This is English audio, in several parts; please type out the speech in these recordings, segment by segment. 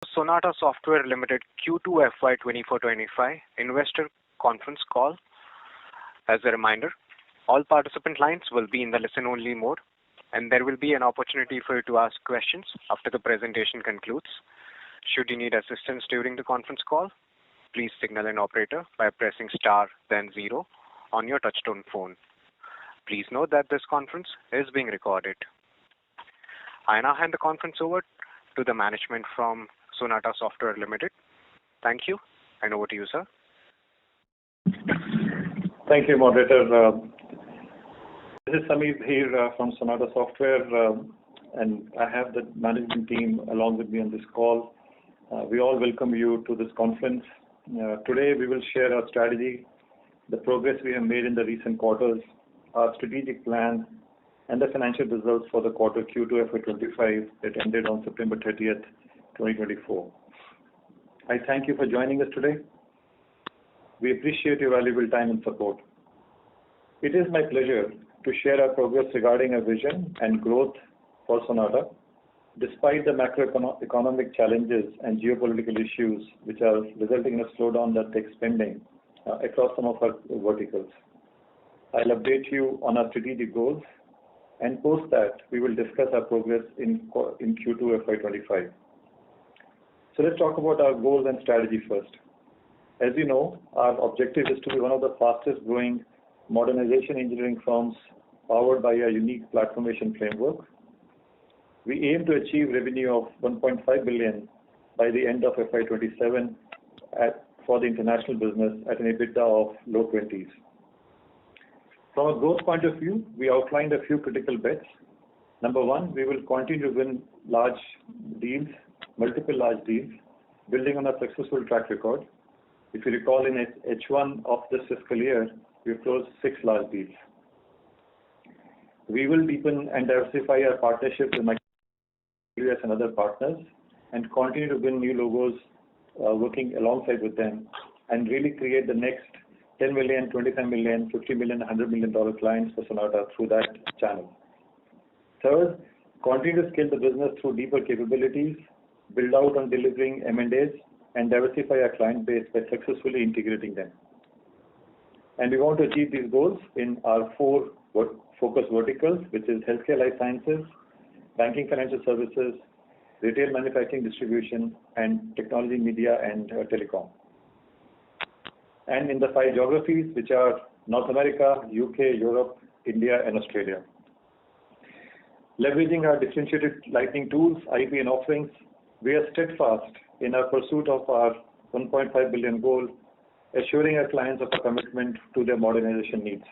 Sonata Software Limited Q2FY25 investor conference call. As a reminder, all participant lines will be in the listen-only mode, and there will be an opportunity for you to ask questions after the presentation concludes. Should you need assistance during the conference call, please signal an operator by pressing star then 0 on your touchtone phone. Please note that this conference is being recorded. I now hand the conference over to the management from Sonata Software Limited. Thank you, and over to you, sir. Thank you, moderator. This is Samir here from Sonata Software, and I have the management team along with me on this call. We all welcome you to this conference. Today we will share our strategy, the progress we have made in the recent quarters, our strategic plan, and the financial results for the quarter Q2FY25 that ended on September 30th, 2024. I thank you for joining us today. We appreciate your valuable time and support. It is my pleasure to share our progress regarding our vision and growth for Sonata, despite the macroeconomic challenges and geopolitical issues which are resulting in a slowdown that takes spending across some of our verticals. I'll update you on our strategic goals, and post that we will discuss our progress in Q2FY25. So let's talk about our goals and strategy first. As you know, our objective is to be one of the fastest growing modernization engineering firms powered by a unique platformation framework. We aim to achieve revenue of 1.5 billion by the end of FY27 for the international business at an EBITDA of low 20s. From a growth point of view, we outlined a few critical bets. Number one, we will continue to win large deals, multiple large deals, building on a successful track record. If you recall, in H1 of this fiscal year, we closed 6 large deals. We will deepen and diversify our partnerships with Microsoft and other partners, and continue to win new logos, working alongside with them, and really create the next 10 million, 25 million, 50 million, $100 million clients for Sonata through that channel. Third, continue to scale the business through deeper capabilities, build out on delivering M&As, and diversify our client base by successfully integrating them. And we want to achieve these goals in our 4 focus verticals, which is healthcare life sciences, banking financial services, retail manufacturing distribution, and technology, media, and telecom. And in the 5 geographies, which are North America, UK, Europe, India, and Australia. Leveraging our differentiated lightning tools, IP, and offerings, we are steadfast in our pursuit of our 1.5 billion goal, assuring our clients of a commitment to their modernization needs.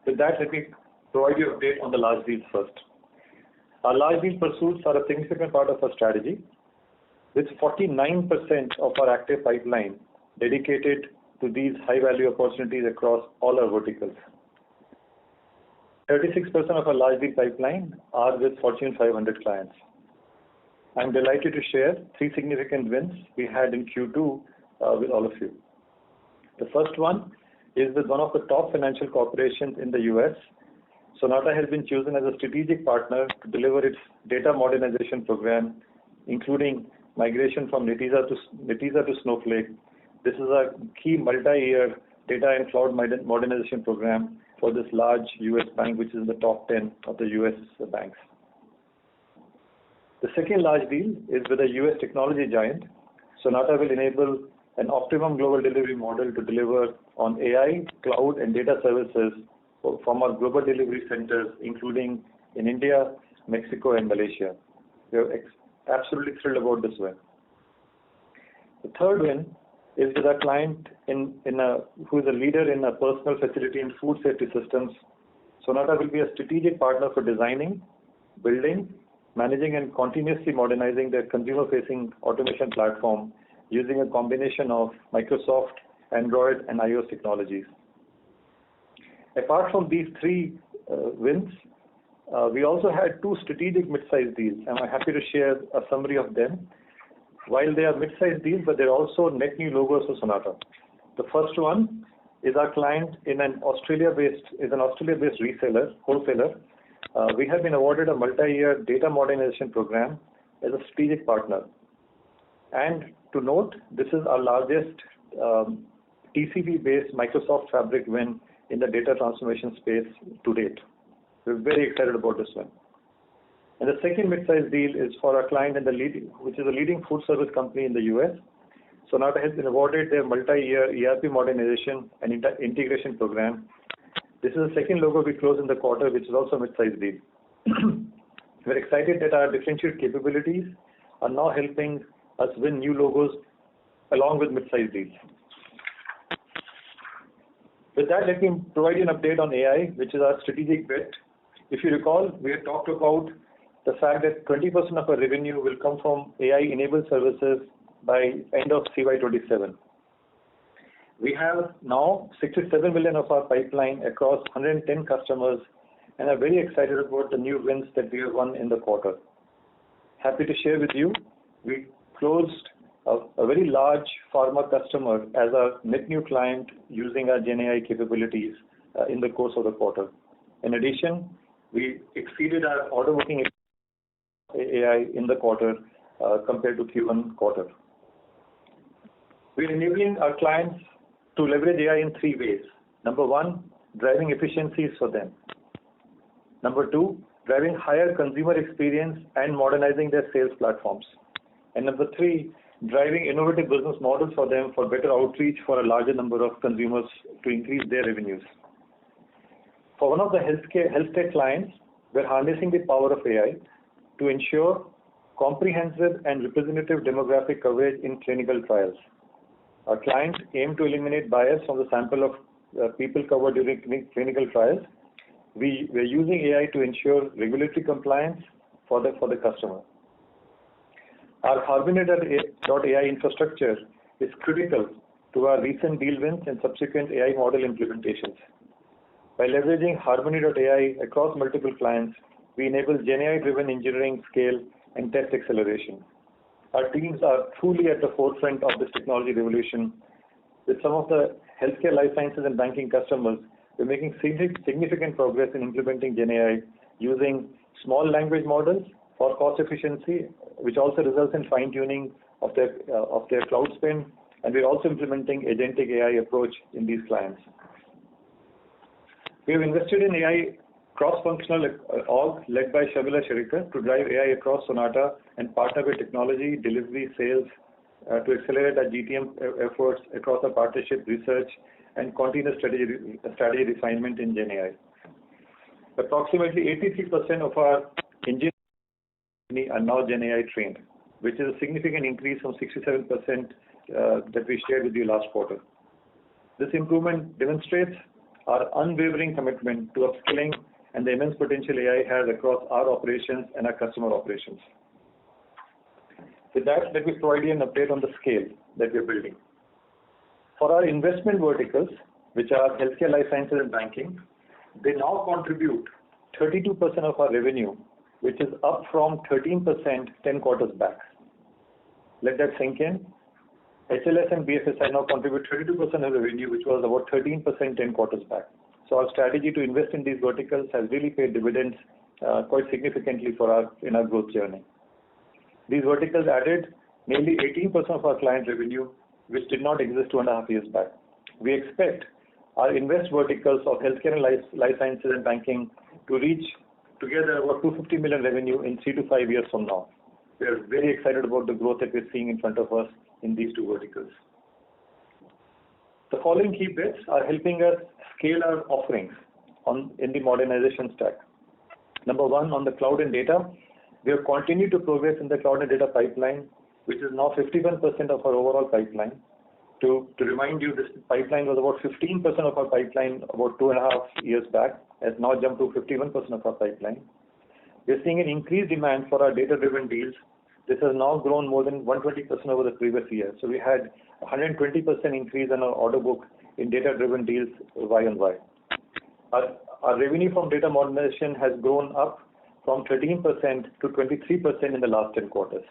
With that, let me provide you an update on the large deals first. Our large deal pursuits are a significant part of our strategy, with 49% of our active pipeline dedicated to these high-value opportunities across all our verticals. 36% of our large deal pipeline are with Fortune 500 clients. I'm delighted to share 3 significant wins we had in Q2 with all of you. The first one is with one of the top financial corporations in the US. Sonata has been chosen as a strategic partner to deliver its data modernization program, including migration from Netezza to Snowflake. This is a key multi-year data and cloud modernization program for this large US bank, which is in the top 10 of the US banks. The second large deal is with a US technology giant. Sonata will enable an optimum global delivery model to deliver on AI, cloud, and data services from our global delivery centers, including in India, Mexico, and Malaysia. We are absolutely thrilled about this win. The third win is with a client who is a leader in personal facility and food safety systems. Sonata will be a strategic partner for designing, building, managing, and continuously modernizing their consumer-facing automation platform using a combination of Microsoft, Android, and iOS technologies. Apart from these 3 wins, we also had 2 strategic mid-sized deals, and I'm happy to share a summary of them. While they are mid-sized deals, but they're also net new logos for Sonata. The first one is our client in an Australia-based wholesaler. We have been awarded a multi-year data modernization program as a strategic partner. And to note, this is our largest TCV-based Microsoft Fabric win in the data transformation space to date. We're very excited about this one. And the second mid-sized deal is for a client which is a leading food service company in the US. Sonata has been awarded their multi-year ERP modernization and integration program. This is the second logo we closed in the quarter, which is also a mid-sized deal. We're excited that our differentiated capabilities are now helping us win new logos along with mid-sized deals. With that, let me provide you an update on AI, which is our strategic bet. If you recall, we had talked about the fact that 20% of our revenue will come from AI-enabled services by end of CY27. We have now 67 million of our pipeline across 110 customers and are very excited about the new wins that we have won in the quarter. Happy to share with you, we closed a very large pharma customer as a net new client using our GenAI capabilities in the course of the quarter. In addition, we exceeded our order booking AI in the quarter compared to Q1 quarter. We're enabling our clients to leverage AI in three ways. Number one, driving efficiencies for them. Number two, driving higher consumer experience and modernizing their sales platforms. And number three, driving innovative business models for them for better outreach for a larger number of consumers to increase their revenues. For one of the healthcare clients, we're harnessing the power of AI to ensure comprehensive and representative demographic coverage in clinical trials. Our clients aim to eliminate bias from the sample of people covered during clinical trials. We're using AI to ensure regulatory compliance for the customer. Our Harmony.AI infrastructure is critical to our recent deal wins and subsequent AI model implementations. By leveraging Harmony.AI across multiple clients, we enable GenAI-driven engineering scale and test acceleration. Our teams are truly at the forefront of this technology revolution. With some of the healthcare, life sciences, and banking customers, we're making significant progress in implementing GenAI using small language models for cost efficiency, which also results in fine-tuning of their cloud spend, and we're also implementing agentic AI approach in these clients. We have invested in AI cross-functional org led by Shabila Sharika to drive AI across Sonata and partner with technology, delivery, sales to accelerate our GTM efforts across our partnership, research, and continuous strategy refinement in GenAI. Approximately 83% of our engineers are now GenAI trained, which is a significant increase from 67% that we shared with you last quarter. This improvement demonstrates our unwavering commitment to upskilling and the immense potential AI has across our operations and our customer operations. With that, let me provide you an update on the scale that we're building. For our investment verticals, which are healthcare, life sciences, and banking, they now contribute 32% of our revenue, which is up from 13% 10 quarters back. Let that sink in. HLS and BFSI now contribute 32% of revenue, which was about 13% 10 quarters back. So our strategy to invest in these verticals has really paid dividends quite significantly in our growth journey. These verticals added nearly 18% of our client revenue, which did not exist 2.5 years back. We expect our invest verticals of healthcare and life sciences and banking to reach together about 250 million revenue in 3 to 5 years from now. We are very excited about the growth that we're seeing in front of us in these two verticals. The following key bits are helping us scale our offerings in the modernization stack. Number one, on the cloud and data, we have continued to progress in the cloud and data pipeline, which is now 51% of our overall pipeline. To remind you, this pipeline was about 15% of our pipeline about 2.5 years back, has now jumped to 51% of our pipeline. We're seeing an increased demand for our data-driven deals. This has now grown more than 120% over the previous year. So we had 120% increase in our order book in data-driven deals Y-on-Y. Our revenue from data modernization has grown up from 13% to 23% in the last 10 quarters.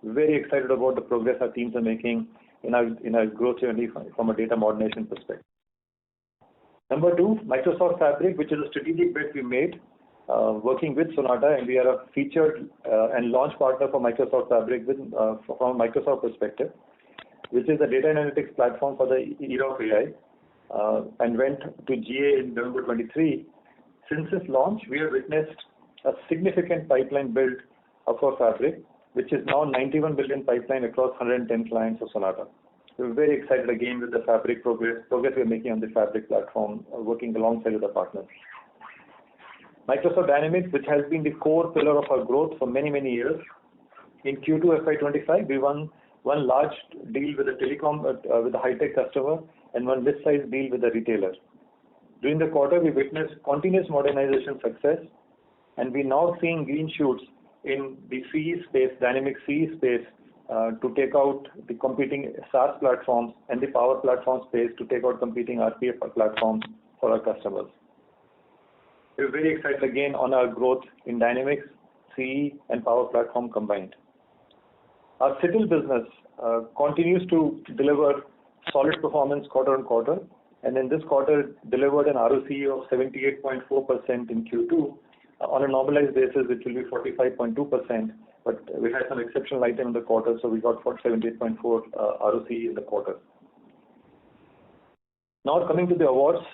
Very excited about the progress our teams are making in our growth journey from a data modernization perspective. Number two, Microsoft Fabric, which is a strategic bet we made. working with Sonata, and we are a featured and launch partner for Microsoft Fabric from a Microsoft perspective, which is a data analytics platform for the era of AI, and went to GA in November 23. Since its launch, we have witnessed a significant pipeline build of our Fabric, which is now 91 billion pipeline across 110 clients of Sonata. We're very excited again with the Fabric progress we're making on the Fabric platform, working alongside with our partners. Microsoft Dynamics, which has been the core pillar of our growth for many, many years. In Q2FY25, we won one large deal with a telecom, with a high-tech customer, and one mid-sized deal with a retailer. During the quarter, we witnessed continuous modernization success, and we're now seeing green shoots in the CE space, Dynamics CE space, to take out the competing SaaS platforms and the Power Platform space to take out competing RPA platforms for our customers. We're very excited again on our growth in Dynamics, CE, and Power Platform combined. Our Citadel business continues to deliver solid performance quarter on quarter, and in this quarter delivered an ROCE of 78.4% in Q2. On a normalized basis, it will be 45.2%, but we had some exceptional item in the quarter, so we got 78.4 ROCE in the quarter. Now coming to the awards,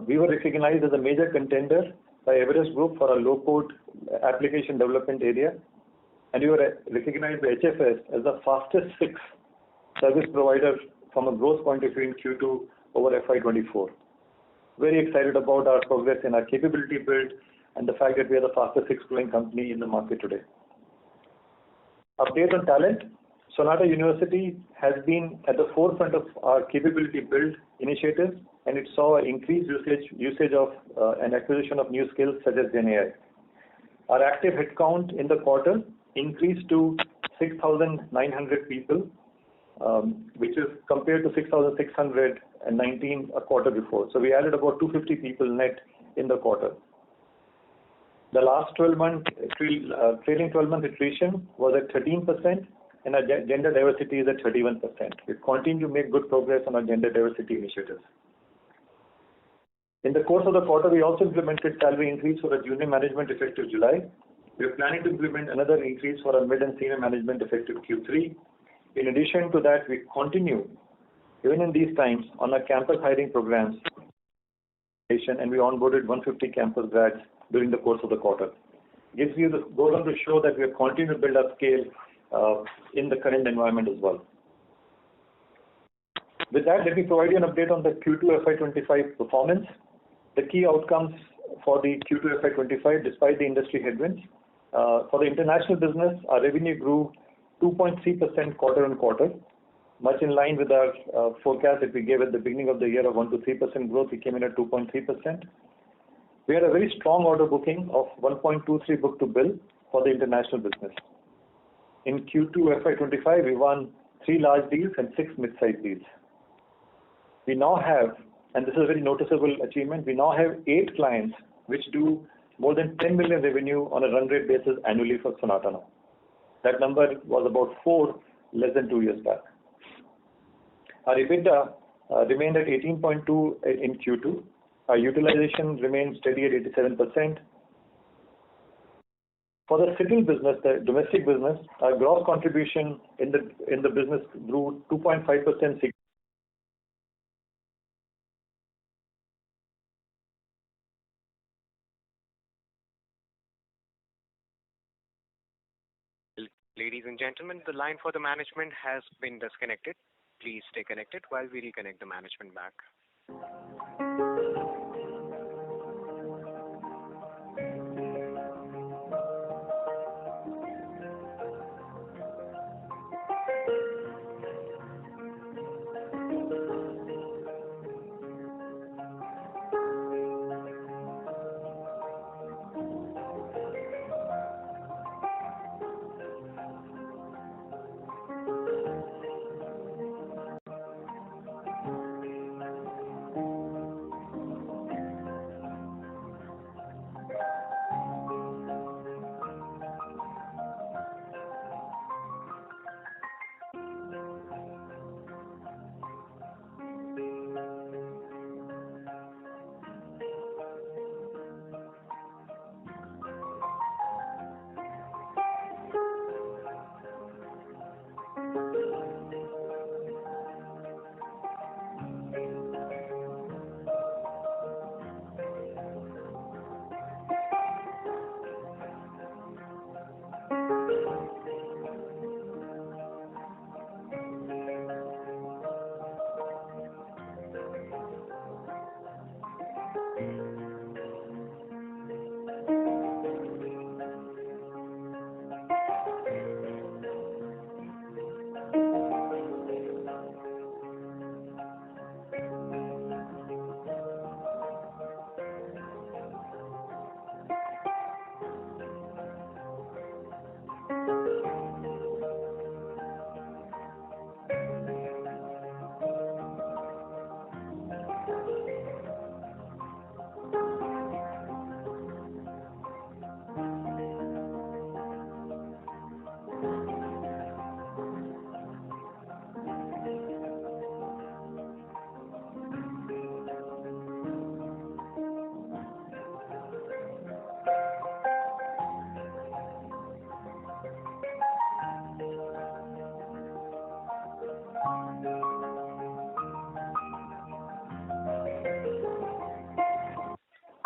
we were recognized as a major contender by Everest Group for our low-code application development area, and we were recognized by HFS as the fastest 6 service provider from a growth point of view in Q2 over FY24. Very excited about our progress in our capability build and the fact that we are the fastest 6 growing company in the market today. Update on talent. Sonata University has been at the forefront of our capability build initiatives, and it saw an increased usage of and acquisition of new skills such as GenAI. Our active headcount in the quarter increased to 6,900 people, which is compared to 6,619 a quarter before. So we added about 250 people net in the quarter. The last 12-month, trailing 12-month attrition was at 13%, and our gender diversity is at 31%. We continue to make good progress on our gender diversity initiatives. In the course of the quarter, we also implemented salary increase for our junior management effective July. We are planning to implement another increase for our mid and senior management effective Q3. In addition to that, we continue, even in these times, on our campus hiring programs, and we onboarded 150 campus grads during the course of the quarter. Goes on to show that we are continuing to build our scale in the current environment as well. With that, let me provide you an update on the Q2 FY25 performance. The key outcomes for the Q2 FY25 despite the industry headwinds. For the international business, our revenue grew 2.3% quarter on quarter, much in line with our forecast that we gave at the beginning of the year of 1 to 3% growth. We came in at 2.3%. We had a very strong order booking of 1.23 book to bill for the international business. In Q2 FY25, we won 3 large deals and 6 mid-sized deals. We now have, and this is a very noticeable achievement, we now have 8 clients which do more than 10 million revenue on a run rate basis annually for Sonata now. That number was about 4 less than 2 years back. Our EBITDA remained at 18.2 in Q2. Our utilization remained steady at 87%. For the Citadel business, the domestic business, our gross contribution in the business grew 2.5%. Ladies and gentlemen, the line for the management has been disconnected. Please stay connected while we reconnect the management back.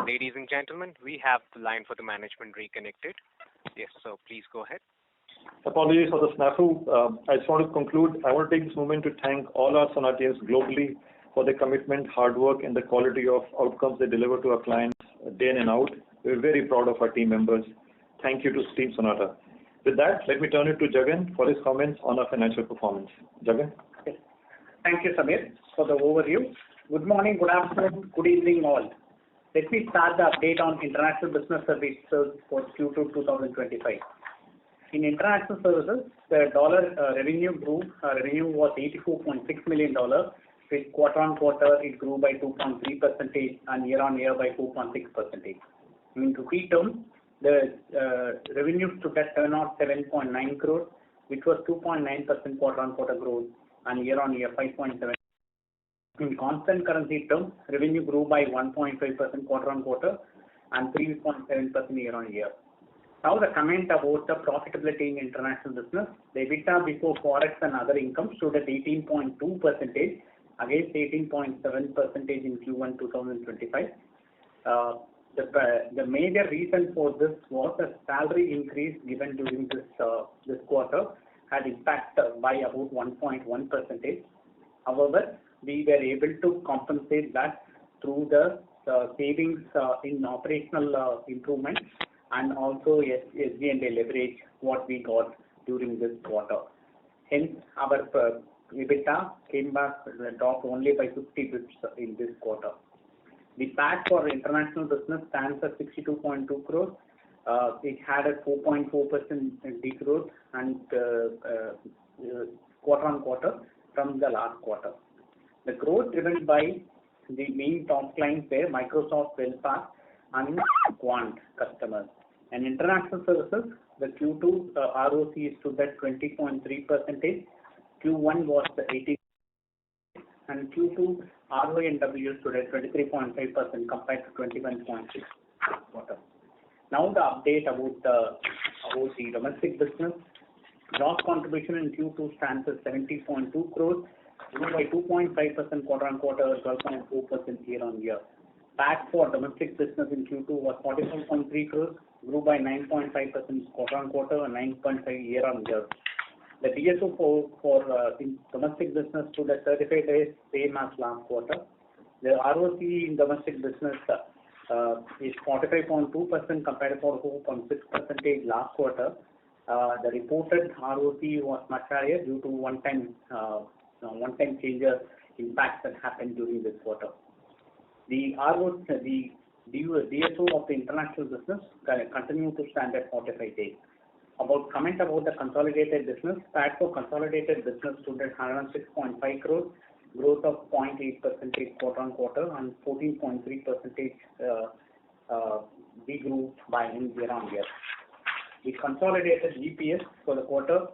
Ladies and gentlemen, we have the line for the management reconnected. Yes, sir, please go ahead. Apologies for the snafu. I just want to conclude. I want to take this moment to thank all our Sonatians globally for their commitment, hard work, and the quality of outcomes they deliver to our clients day in and out. We're very proud of our team members. Thank you to Team Sonata. With that, let me turn it to Jagan for his comments on our financial performance. Jagan? Okay. Thank you, Samir, for the overview. Good morning, good afternoon, good evening all. Let me start the update on international business services for Q2 2025. In international services, the dollar revenue grew. Revenue was $84.6 million. With quarter-on-quarter, it grew by 2.3% and year-on-year by 4.6%. In rupee terms, the revenue stood at 7.9 crores, which was 2.9% quarter-on-quarter growth and year-on-year 5.7%. In constant currency terms, revenue grew by 1.5% quarter-on-quarter and 3.7% year-on-year. Now the comment about the profitability in international business. The EBITDA before forex and other income stood at 18.2% against 18.7% in Q1 2025. The major reason for this was the salary increase given during this quarter had impact by about 1.1%. However, we were able to compensate that through the savings in operational improvement and also SG&A leverage what we got during this quarter. Hence, our EBITDA came back dropped only by 50 bps in this quarter. The PAT for international business stands at 62.2 crores. It had a 4.4% degrowth and quarter-on-quarter from the last quarter. The growth driven by the main top clients there, Microsoft, Wellpath, and Quant customers. And international services, the Q2 ROC stood at 20.3%. Q1 was 18%, and Q2 RONW stood at 23.5% compared to 21.6% quarter. Now the update about the domestic business. Gross contribution in Q2 stands at 70.2 crores, grew by 2.5% quarter-on-quarter, 12.4% year-on-year. PAT for domestic business in Q2 was 44.3 crores, grew by 9.5% quarter-on-quarter and 9.5% year-on-year. The DSO for domestic business stood at 35 days, same as last quarter. The ROC in domestic business is 45.2% compared to 44.6% last quarter. The reported ROC was much higher due to one-time changes impact that happened during this quarter. The DSO of the international business continued to stand at 45 days. Comment about the consolidated business. PAT for consolidated business stood at 106.5 crores, growth of 0.8% quarter-on-quarter and 14.3% degrew by year-on-year. The consolidated EPS for the quarter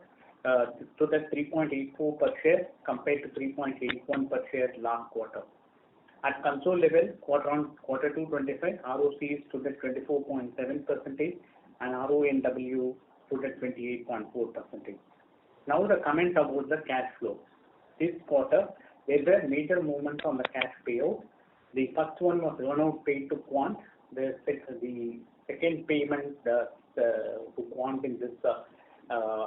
stood at 3.84 per share compared to 3.81 per share last quarter. At console level, quarter 225, ROC stood at 24.7% and RONW stood at 28.4%. Now the comment about the cash flow. This quarter, there were major movements on the cash payout. The first one was earnout paid to Quant. The second payment to Quant in this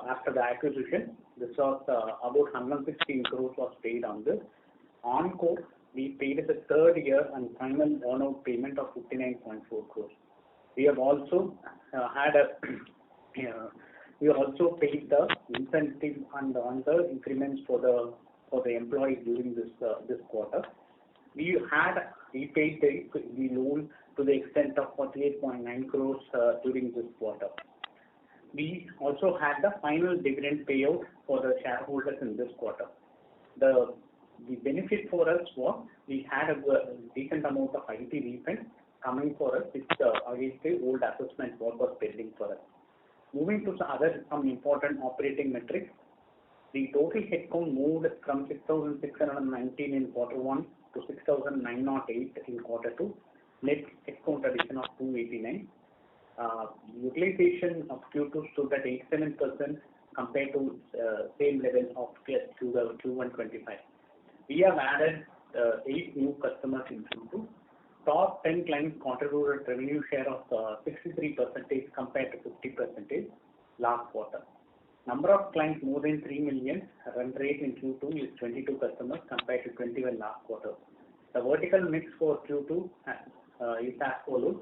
after the acquisition. This was about 116 crores was paid on this. Encore, we paid the third year and final earnout payment of 59.4 crores. We have also we also paid the incentive and on the increments for the employees during this quarter. We paid the loan to the extent of 48.9 crores during this quarter. We also had the final dividend payout for the shareholders in this quarter. The benefit for us was we had a decent amount of IT refund coming for us, which against the old assessment what was pending for us. Moving to some important operating metrics. The total headcount moved from 6,619 in quarter 1 to 6,908 in quarter 2. Net headcount addition of 289. Utilization of Q2 stood at 87% compared to same level of Q1 25. We have added 8 new customers in Q2. top 10 clients contributed revenue share of 63% compared to 50% last quarter. Number of clients more than 3 million run rate in Q2 is 22 customers compared to 21 last quarter. The vertical mix for Q2 is as follows.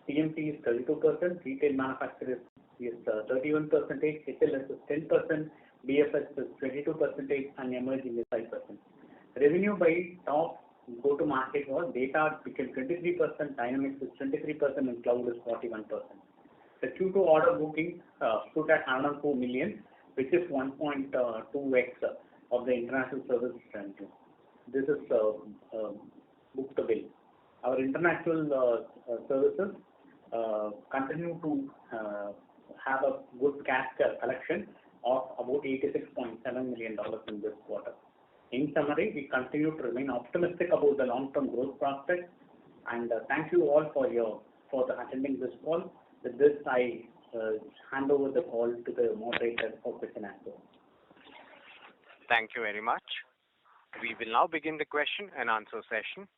TMT is 32%, retail manufacturer is 31%, HLS is 10%, BFS is 22%, and emerging is 5%. Revenue by top go-to-market was data became 23%, dynamics is 23%, and cloud is 41%. The Q2 order booking stood at 104 million, which is 1.2x of the international services revenue. This is book to bill. Our international services continue to have a good cash collection of about $86.7 million in this quarter. In summary, we continue to remain optimistic about the long-term growth prospects, and thank you all for attending this call. With this, I hand over the call to the moderator for question and answer. Thank you very much. We will now begin the question and answer session.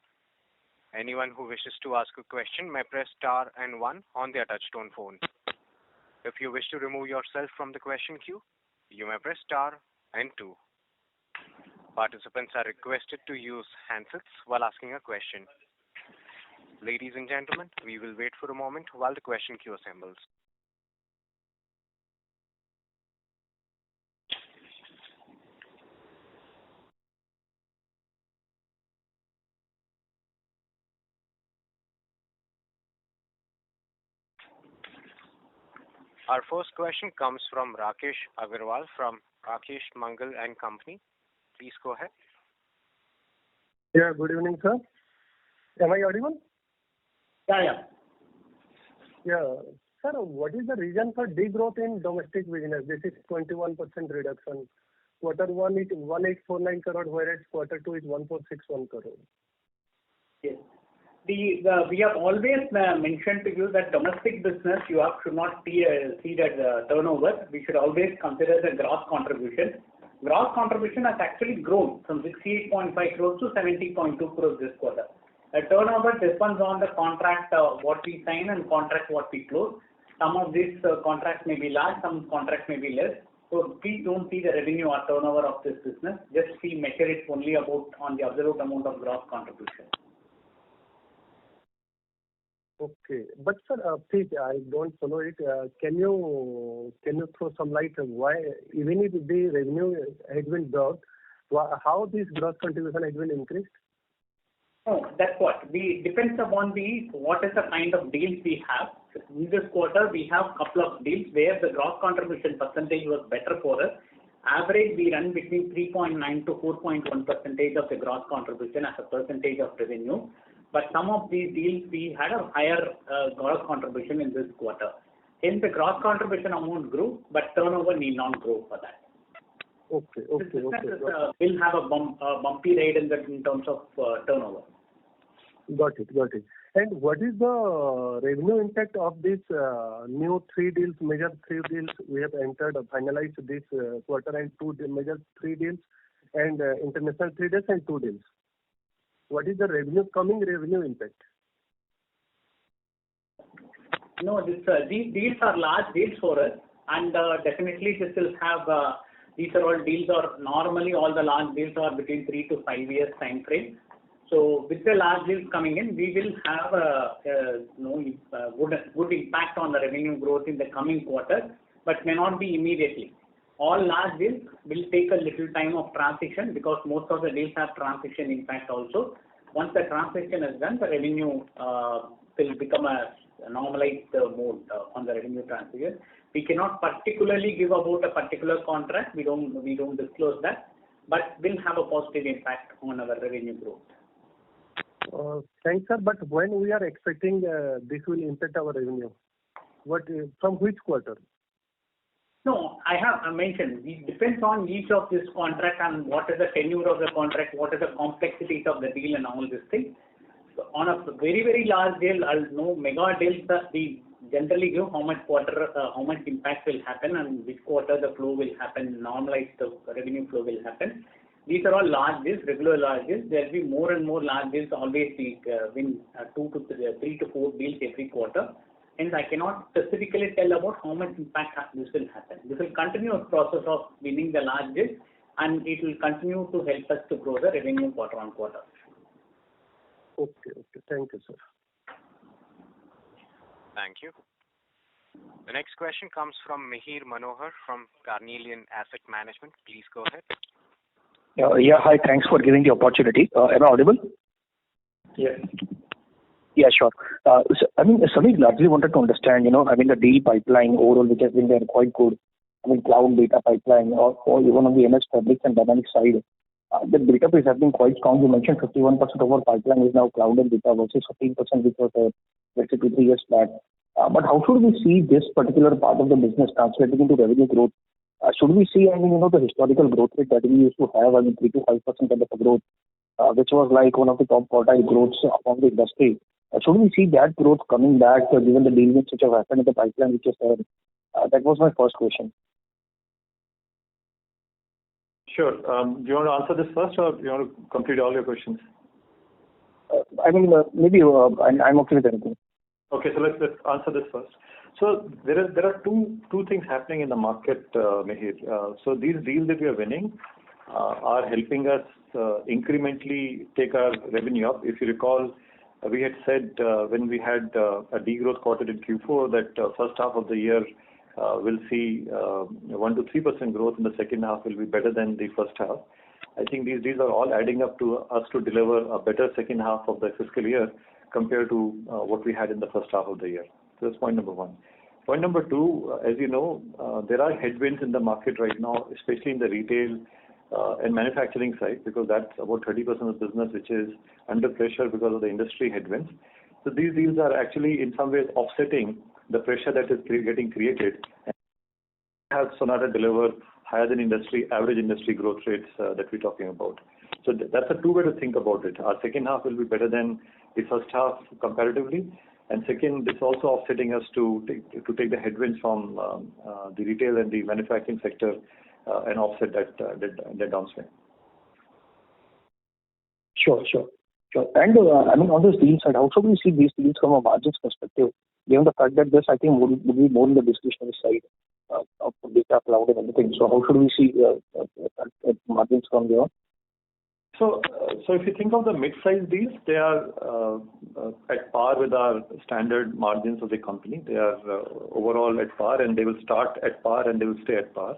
Anyone who wishes to ask a question may press star and one on their touchtone phone. If you wish to remove yourself from the question queue, you may press star and two. Participants are requested to use handsets while asking a question. Ladies and gentlemen, we will wait for a moment while the question queue assembles. Our first question comes from Rakesh Agarwal from Rakesh Mangal and Company. Please go ahead. Yeah, good evening, sir. Am I audible? Yeah. Yeah. Sir, what is the reason for degrowth in domestic business? This is 21% reduction. Quarter 1 is 1849 crore, whereas quarter 2 is 1461 crore. Yes. We have always mentioned to you that domestic business should not see that turnover. We should always consider the gross contribution. Gross contribution has actually grown from 68.5 crores to 70.2 crores this quarter. The turnover depends on the contract what we sign and contract what we close. Some of these contracts may be large, some contracts may be less. So please don't see the revenue or turnover of this business. Just measure it only on the absolute amount of gross contribution. Okay, but sir, please, I don't follow it. Can you throw some light on why, even if the revenue has been dropped, how this gross contribution has been increased? Oh, that's what. Depends upon what is the kind of deals we have. In this quarter, we have a couple of deals where the gross contribution percentage was better for us. Average, we run between 3.9 to 4.1% of the gross contribution as a percentage of revenue. But some of these deals, we had a higher gross contribution in this quarter. Hence, the gross contribution amount grew, but turnover need not grow for that. Okay. Will have a bumpy ride in terms of turnover. Got it. And what is the revenue impact of this new major three deals we have entered or finalized this quarter, and major three deals, and international 3 deals and 2 deals? What is the revenue impact? No, these deals are large deals for us, and definitely this will have. These are all deals, or normally all the large deals are between 3 to 5 years time frame. So with the large deals coming in, we will have a good impact on the revenue growth in the coming quarter, but may not be immediately. All large deals will take a little time of transition because most of the deals have transition impact also. Once the transition is done, the revenue will become a normalized mode on the revenue transition. We cannot particularly give about a particular contract. We don't disclose that, but will have a positive impact on our revenue growth. Thanks, sir. But when we are expecting this will impact our revenue? From which quarter? No, I have mentioned, it depends on each of this contract and what is the tenure of the contract, what is the complexities of the deal and all these things. So on a very, very large deal, mega deals, we generally give how much impact will happen and which quarter the flow will happen, normalized the revenue flow will happen. These are all large deals, regular large deals. There will be more and more large deals. Always we win 3 to 4 deals every quarter. Hence, I cannot specifically tell about how much impact this will happen. This will continue a process of winning the large deals, and it will continue to help us to grow the revenue quarter on quarter. Okay. Thank you, sir. Thank you. The next question comes from Mihir Manohar from Carnelian Asset Management. Please go ahead. Yeah, hi. Thanks for giving the opportunity. Am I audible? Yes. Yeah, sure. Samir largely wanted to understand, the deal pipeline overall, which has been there quite good. Cloud data pipeline or even on the MS Fabric and Dynamics side, the database has been quite strong. You mentioned 51% of our pipeline is now cloud and data versus 15% which was there, let's say 2-3 years back. But how should we see this particular part of the business translating into revenue growth? Should we see, the historical growth rate that we used to have, 3 to 5% kind of a growth, which was like one of the top quartile growths among the industry? Should we see that growth coming back given the deal wins which have happened in the pipeline which is there? That was my first question. Sure. Do you want to answer this first, or do you want to complete all your questions? Maybe I'm okay with anything. Okay, so let's answer this first. So there are two things happening in the market, Mihir. So these deals that we are winning are helping us incrementally take our revenue up. If you recall, we had said when we had a degrowth quarter in Q4 that first half of the year will see 1 to 3% growth, and the second half will be better than the first half. I think these deals are all adding up to us to deliver a better second half of the fiscal year compared to what we had in the first half of the year. So that's point number one. Point number two, as you know, there are headwinds in the market right now, especially in the retail and manufacturing side, because that's about 30% of the business which is under pressure because of the industry headwinds. So these deals are actually in some ways offsetting the pressure that is getting created, and have Sonata deliver higher than average industry growth rates that we're talking about. So that's a two way to think about it. Our second half will be better than the first half comparatively, and second, it's also offsetting us to take the headwinds from the retail and the manufacturing sector and offset that downswing. Sure. And on this deal side, how should we see these deals from a margins perspective, given the fact that this, I think, would be more in the discretionary side of data, cloud, and everything. So how should we see margins from there? So if you think of the mid-sized deals, they are at par with our standard margins of the company. They are overall at par, and they will start at par and they will stay at par.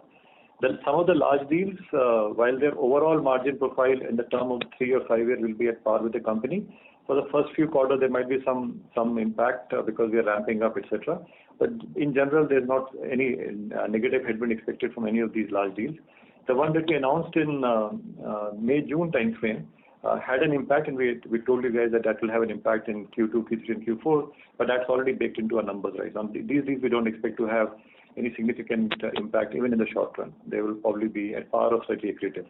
Then some of the large deals, while their overall margin profile in the term of 3 or 5 years will be at par with the company, for the first few quarters there might be some impact because we are ramping up, etc. But in general, there's not any negative headwind expected from any of these large deals. The one that we announced in May-June timeframe had an impact, and we told you guys that will have an impact in Q2, Q3, and Q4, but that's already baked into our numbers, right? On these deals, we don't expect to have any significant impact even in the short run. They will probably be at par or slightly accretive.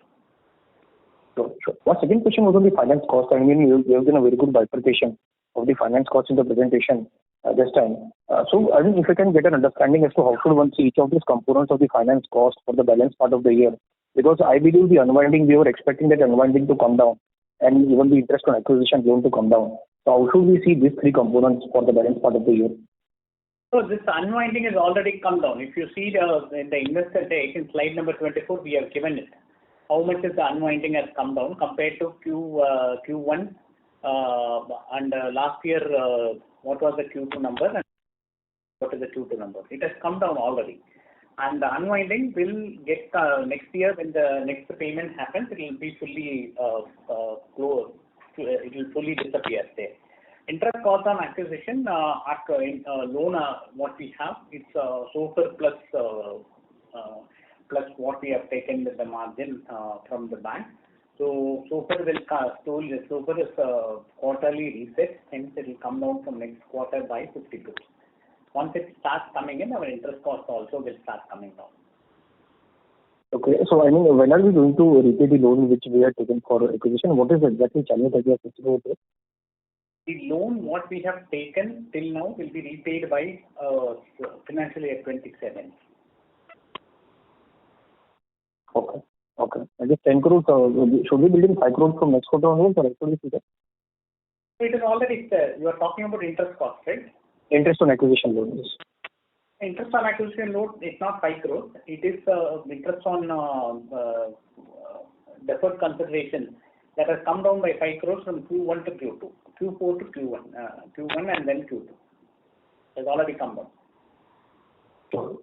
Sure. My second question was on the finance cost. You have done a very good bifurcation of the finance cost in the presentation this time. So if I can get an understanding as to how should one see each of these components of the finance cost for the balance part of the year, because I believe the unwinding, we were expecting that unwinding to come down and even the interest on acquisition loan to come down. So how should we see these three components for the balance part of the year? So this unwinding has already come down. If you see the investor deck in slide number 24, we have given it. How much is the unwinding has come down compared to Q1 and last year, what was the Q2 number and what is the Q2 number? It has come down already. And the unwinding will get next year when the next payment happens, it will be fully closed. It will fully disappear there. Interest cost on acquisition, loan, what we have, it's SOFR plus what we have taken with the margin from the bank. So SOFR is quarterly reset, hence it will come down from next quarter by 50 bps. Once it starts coming in, our interest cost also will start coming down. Okay, so when are we going to repay the loan which we have taken for acquisition? What is exactly challenge that we are facing over there? The loan what we have taken till now will be repaid by financial year 27. Okay. just 10 crores, should we build in 5 crores from next quarter onwards, or should we see that? It is already there. You are talking about interest cost, right? Interest on acquisition loans. Interest on acquisition loan is not 5 crores. It is interest on deferred consideration that has come down by 5 crores from Q1 to Q2, Q4 to Q1 and then Q2. It has already come down. Sure.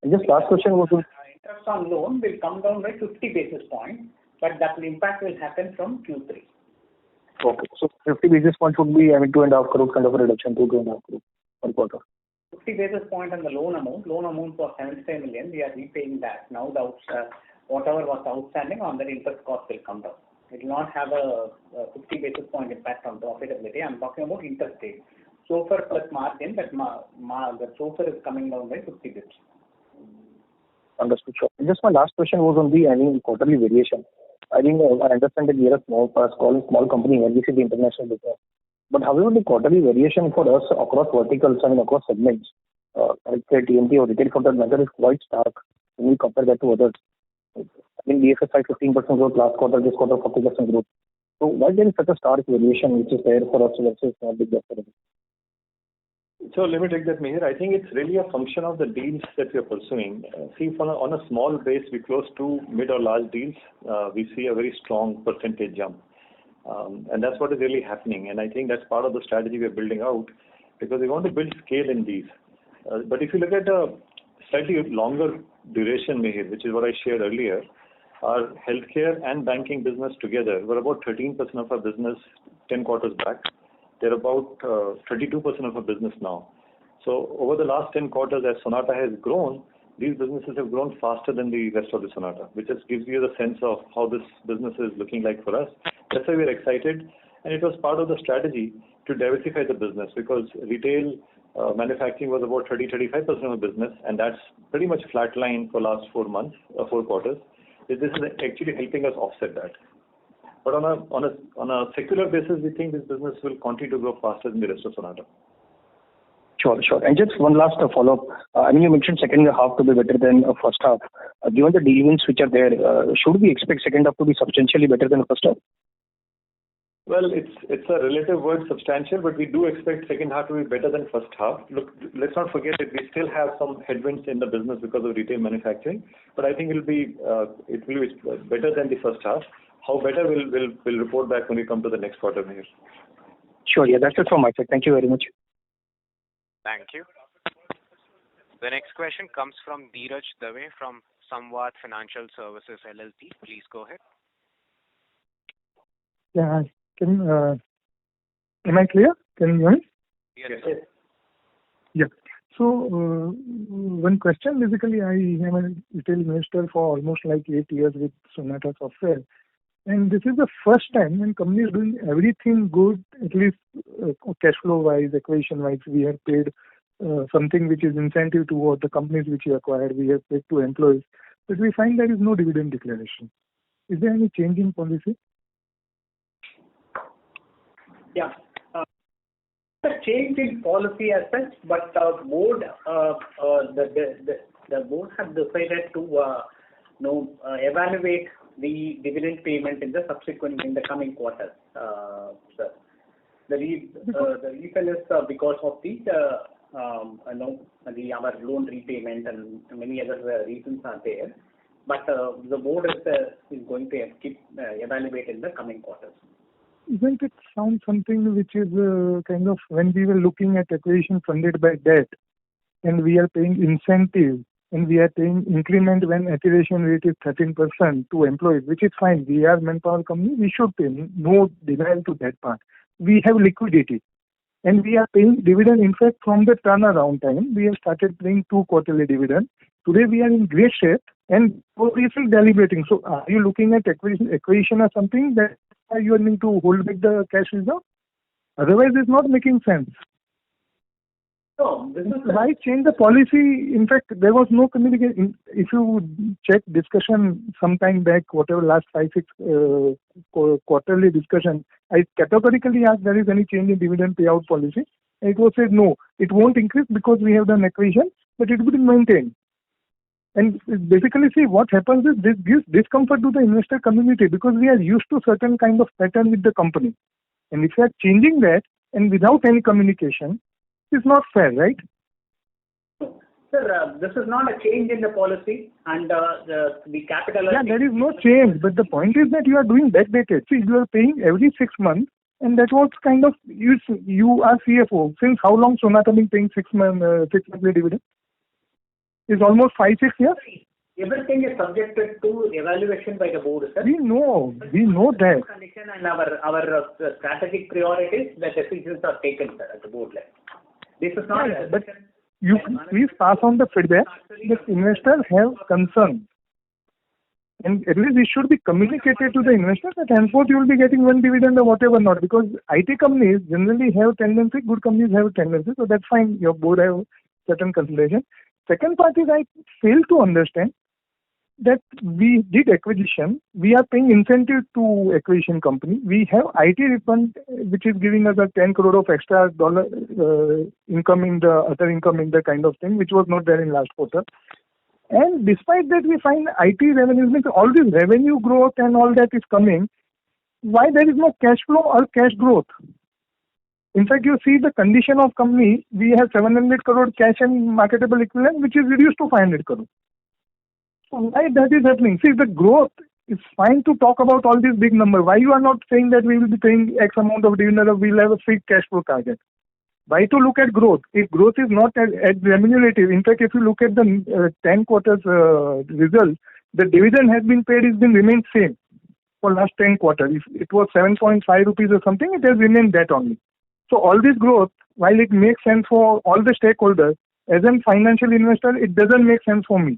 And just last question was interest on loan will come down by 50 basis points, but that impact will happen from Q3. Okay. So 50 basis points would be, 2.5 crores kind of a reduction to 2.5 crores per quarter. 50 basis points on the loan amount. Loan amount was 75 million. We are repaying that. Now whatever was outstanding on that interest cost will come down. It will not have a 50 basis point impact on profitability. I'm talking about interest rate. SOFR plus margin, that the SOFR is coming down by 50 basis. Understood. Sure. And just my last question was on the quarterly variation. I understand that we are a small company when we see the international business. But however, the quarterly variation for us across verticals, across segments, like say TMT or retail for that matter, is quite stark when we compare that to others. BFSI 15% growth last quarter, this quarter 40% growth. So why there is such a stark variation which is there for us versus big data? So let me take that, Mihir. I think it's really a function of the deals that we are pursuing. See, on a small base, we close 2 mid or large deals. We see a very strong percentage jump. And that's what is really happening. And I think that's part of the strategy we're building out because we want to build scale in these. But if you look at a slightly longer duration, Mihir, which is what I shared earlier, our healthcare and banking business together were about 13% of our business 10 quarters back. They're about 32% of our business now. So over the last 10 quarters, as Sonata has grown, these businesses have grown faster than the rest of the Sonata, which just gives you the sense of how this business is looking like for us. That's why we're excited. And it was part of the strategy to diversify the business because retail manufacturing was about 30-35% of the business, and that's pretty much flatlined for last 4 quarters. This is actually helping us offset that. But on a secular basis, we think this business will continue to grow faster than the rest of Sonata. Sure. And just one last follow-up. You mentioned second half to be better than first half. Given the deal wins which are there, should we expect second half to be substantially better than first half? Well, it's a relative word, substantial, but we do expect second half to be better than first half. Look, let's not forget that we still have some headwinds in the business because of retail manufacturing, but I think it will be better than the first half. How better we'll report back when we come to the next quarter here. Sure, yeah, that's it from my side. Thank you very much. Thank you. The next question comes from Dheeraj Dave from Samvad Financial Services LLP. Please go ahead. Yeah, am I clear? Can you hear me? Yes. Yeah. So, one question, basically, I am a retail investor for almost like 8 years with Sonata Software. And this is the first time when company is doing everything good, at least cash flow wise, equation wise. We have paid something which is incentive toward the companies which we acquired. We have paid to employees, but we find there is no dividend declaration. Is there any change in policy? Yeah. A change in policy as such, but the board have decided to evaluate the dividend payment in the coming quarters. Sir. The reason is because of our loan repayment and many other reasons are there. But the board is going to keep evaluate in the coming quarters. Isn't it sound something which is kind of when we were looking at acquisition funded by debt and we are paying incentive and we are paying increment when acquisition rate is 13% to employees, which is fine. We are manpower company, we should pay. No denial to that part. We have liquidity and we are paying dividend. In fact, from the turnaround time, we have started paying 2 quarterly dividend. Today we are in great shape and we are still deliberating. So are you looking at acquisition or something that you need to hold back the cash reserve? Otherwise, it's not making sense. No, this is why change the policy? In fact, there was no communication. If you check discussion sometime back, whatever last 5-6 quarterly discussion, I categorically asked there is any change in dividend payout policy. And it was said no, it won't increase because we have done acquisition, but it will be maintained. And basically, see, what happens is this gives discomfort to the investor community because we are used to certain kind of pattern with the company. And if you are changing that and without any communication, it's not fair, right? Sir, this is not a change in the policy and the capital. Yeah, there is no change. But the point is that you are doing backdated. See, you are paying every 6 months, and that was kind of you are CFO. Since how long Sonata been paying 6 monthly dividend? It's almost 5-6 years. Everything is subjected to evaluation by the board, sir. We know that. Condition and our strategic priorities, the decisions are taken, sir, at the board level. This is not. Yeah, but you please pass on the feedback that investors have concerns. And at least it should be communicated to the investor that henceforth you will be getting one dividend or whatever not. Because IT companies generally have tendency, good companies have tendency, so that's fine. Your board have certain consideration. Second part is I fail to understand that we did acquisition. We are paying incentive to acquisition company. We have IT refund which is giving us a 10 crore of extra dollar income in the other income in the kind of thing which was not there in last quarter. And despite that, we find IT revenues, means all this revenue growth and all that is coming. Why there is no cash flow or cash growth? In fact, you see the condition of company, we have 700 crore cash and marketable equivalent, which is reduced to 500 crore. So why that is happening? See, the growth is fine to talk about all these big numbers. Why you are not saying that we will be paying X amount of dividend or we will have a free cash flow target? Why to look at growth? If growth is not at remunerative, in fact, if you look at the 10 quarters results, the dividend has been paid, has been remained same for last 10 quarters. If it was 7.5 rupees or something, it has remained that only. So all this growth, while it makes sense for all the stakeholders, as a financial investor, it doesn't make sense for me.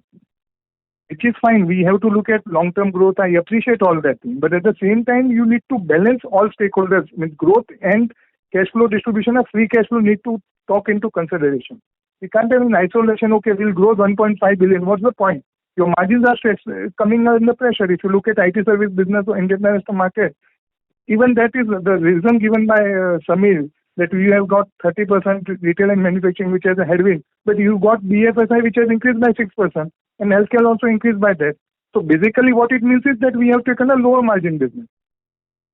Which is fine. We have to look at long-term growth. I appreciate all that thing. But at the same time, you need to balance all stakeholders with growth and cash flow distribution of free cash flow need to talk into consideration. We can't have in isolation, okay, we'll grow 1.5 billion. What's the point? Your margins are coming under pressure. If you look at IT service business or international market, even that is the reason given by Samir that we have got 30% retail and manufacturing which has a headwind, but you got BFSI which has increased by 6% and healthcare also increased by that. So basically what it means is that we have taken a lower margin business.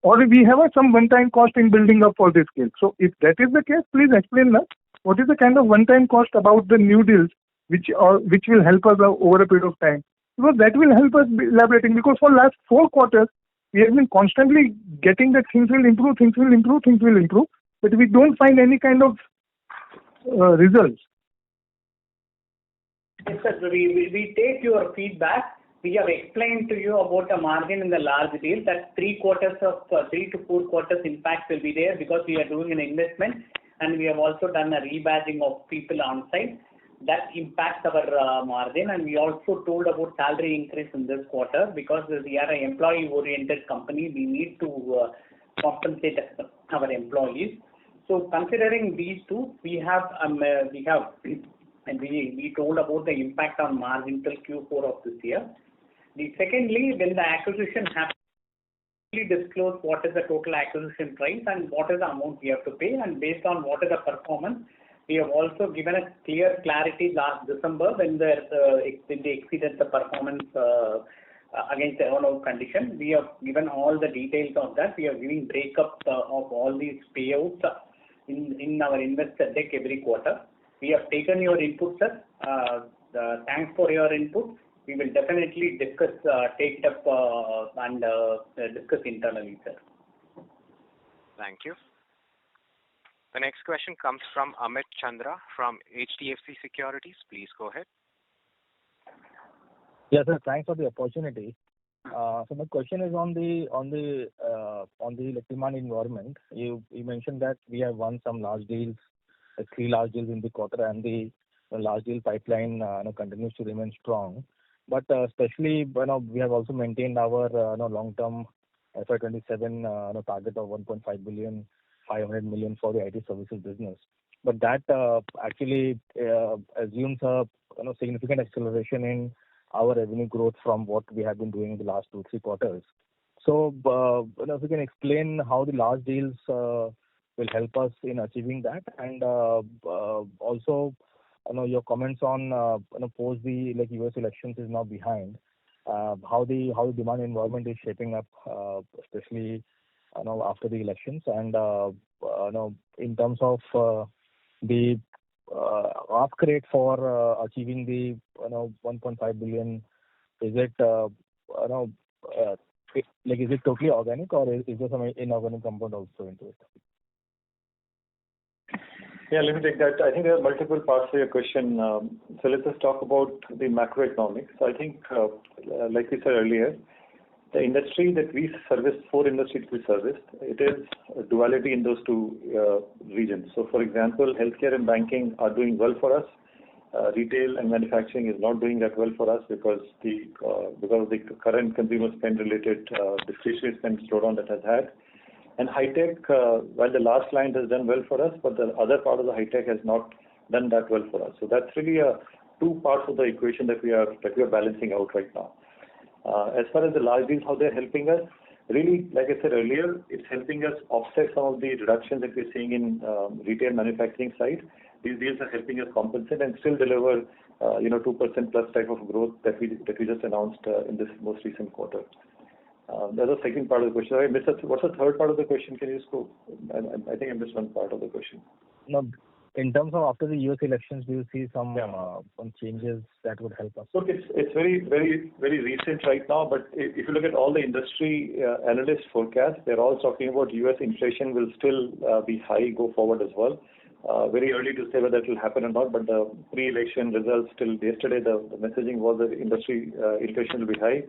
Or we have some one-time cost in building up for this scale. So if that is the case, please explain us what is the kind of one-time cost about the new deals which will help us over a period of time. Because that will help us elaborating. Because for last 4 quarters, we have been constantly getting that things will improve, but we don't find any kind of results. Yes, sir. We take your feedback. We have explained to you about the margin in the large deal that 3 to 4 quarters impact will be there because we are doing an investment and we have also done a rebadging of people on site. That impacts our margin, and we also told about salary increase in this quarter because we are an employee-oriented company. We need to compensate our employees. So considering these two, we told about the impact on margin till Q4 of this year. Secondly, when the acquisition happens, we disclose what is the total acquisition price and what is the amount we have to pay, and based on what is the performance, we have also given a clear clarity last December when they exceeded the performance against the earn-out condition. We have given all the details of that. We are giving breakup of all these payouts in our investor deck every quarter. We have taken your input, sir. Thanks for your input. We will definitely discuss, take it up and discuss internally, sir. Thank you. The next question comes from Amit Chandra from HDFC Securities. Please go ahead. Yes, sir. Thanks for the opportunity. So my question is on the demand environment. You mentioned that we have won some large deals, 3 large deals in the quarter, and the large deal pipeline continues to remain strong. But especially, we have also maintained our long-term FY27 target of 1.5 billion, 500 million for the IT services business. But that actually assumes a significant acceleration in our revenue growth from what we have been doing in the last 2-3 quarters. So, if you can explain how the large deals will help us in achieving that, and also your comments on post the US elections is now behind. How the demand environment is shaping up, especially after the elections, and in terms of the ask rate for achieving the 1.5 billion. Is it is it totally organic, or is there some inorganic component also into it? Yeah, let me take that. I think there are multiple parts to your question. So let's just talk about the macroeconomics. So I think, like we said earlier, the industry that we service, 4 industries we service, it is a duality in those 2 regions. So for example, healthcare and banking are doing well for us. Retail and manufacturing is not doing that well for us because of the current consumer spend related discretionary spend slowdown that has had. And high tech, while the last client has done well for us, but the other part of the high tech has not done that well for us. So that's really 2 parts of the equation that we are balancing out right now. As far as the large deals, how they're helping us, really, like I said earlier, it's helping us offset some of the reductions that we're seeing in retail manufacturing side. These deals are helping us compensate and still deliver 2% plus type of growth that we just announced in this most recent quarter. There's a second part of the question. I missed what's the third part of the question? Can you just go? I think I missed one part of the question. No, in terms of after the US elections, do you see some changes that would help us? Look, it's very, very, very recent right now, but if you look at all the industry analyst forecasts, they're all talking about US inflation will still be high go forward as well. Very early to say whether that will happen or not, but the pre-election results till yesterday, the messaging was that industry inflation will be high.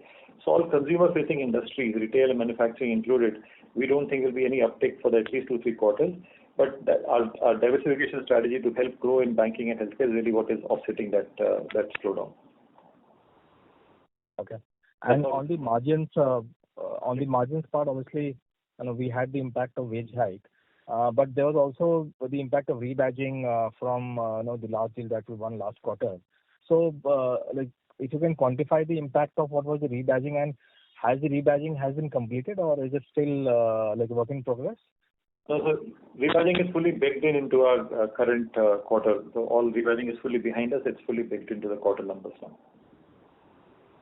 So all consumer-facing industries, retail and manufacturing included, we don't think there will be any uptick for at least 2-3 quarters. But our diversification strategy to help grow in banking and healthcare is really what is offsetting that slowdown. Okay. And on the margins part, obviously, we had the impact of wage hike. But there was also the impact of rebadging from the large deal that we won last quarter. So, if you can quantify the impact of what was the rebadging, and has the rebadging been completed, or is it still work in progress? So rebadging is fully baked into our current quarter. So all rebadging is fully behind us. It's fully baked into the quarter numbers now.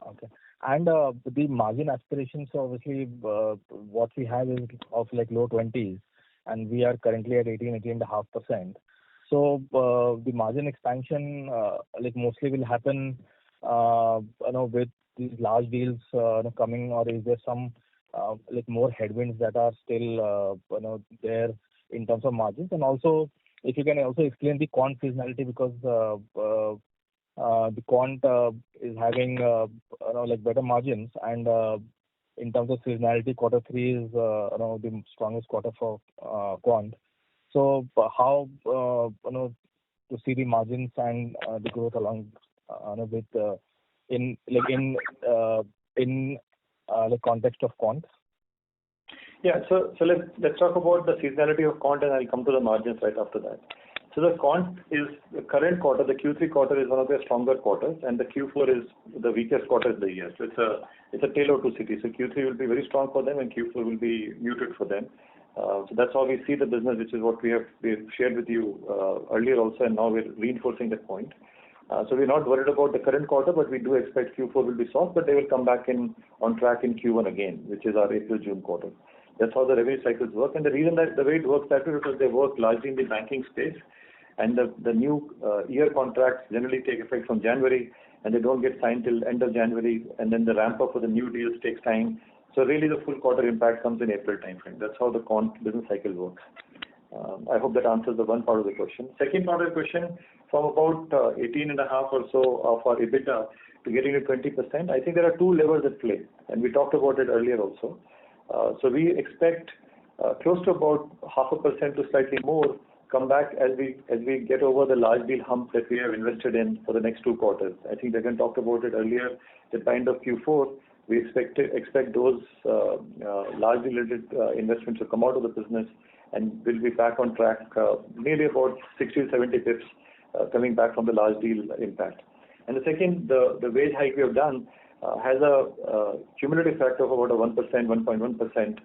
Okay. And the margin aspirations, so obviously, what we have is of low 20s, and we are currently at 18.5%. So the margin expansion mostly will happen with these large deals coming, or is there some more headwinds that are still there in terms of margins? And also, if you can also explain the quant seasonality, because the quant is having better margins, and in terms of seasonality, quarter 3 is the strongest quarter for quant. So how to see the margins and the growth along with in the context of quant? Yeah, so let's talk about the seasonality of quant, and I'll come to the margins right after that. So the quant is the current quarter, the Q3 quarter is one of their stronger quarters, and the Q4 is the weakest quarter of the year. So it's a tale of 2 cities. So Q3 will be very strong for them, and Q4 will be muted for them. So that's how we see the business, which is what we've shared with you earlier also, and now we're reinforcing that point. So we're not worried about the current quarter, but we do expect Q4 will be soft, but they will come back on track in Q1 again, which is our April-June quarter. That's how the revenue cycles work, and the reason that the way it works that way is because they work largely in the banking space, and the new year contracts generally take effect from January, and they don't get signed till end of January, and then the ramp up for the new deals takes time. So really the full quarter impact comes in April timeframe. That's how the quant business cycle works. I hope that answers the one part of the question. Second part of the question, from about 18.5 or so of our EBITDA to getting to 20%, I think there are 2 levels at play, and we talked about it earlier also. So we expect close to about 0.5% to slightly more come back as we get over the large deal hump that we have invested in for the next 2 quarters. I think Gagan talked about it earlier. At the end of Q4, we expect those large related investments to come out of the business, and we'll be back on track, nearly about 60 to 70 pips coming back from the large deal impact. And the second, the wage hike we have done has a cumulative effect of about 1%, 1.1%,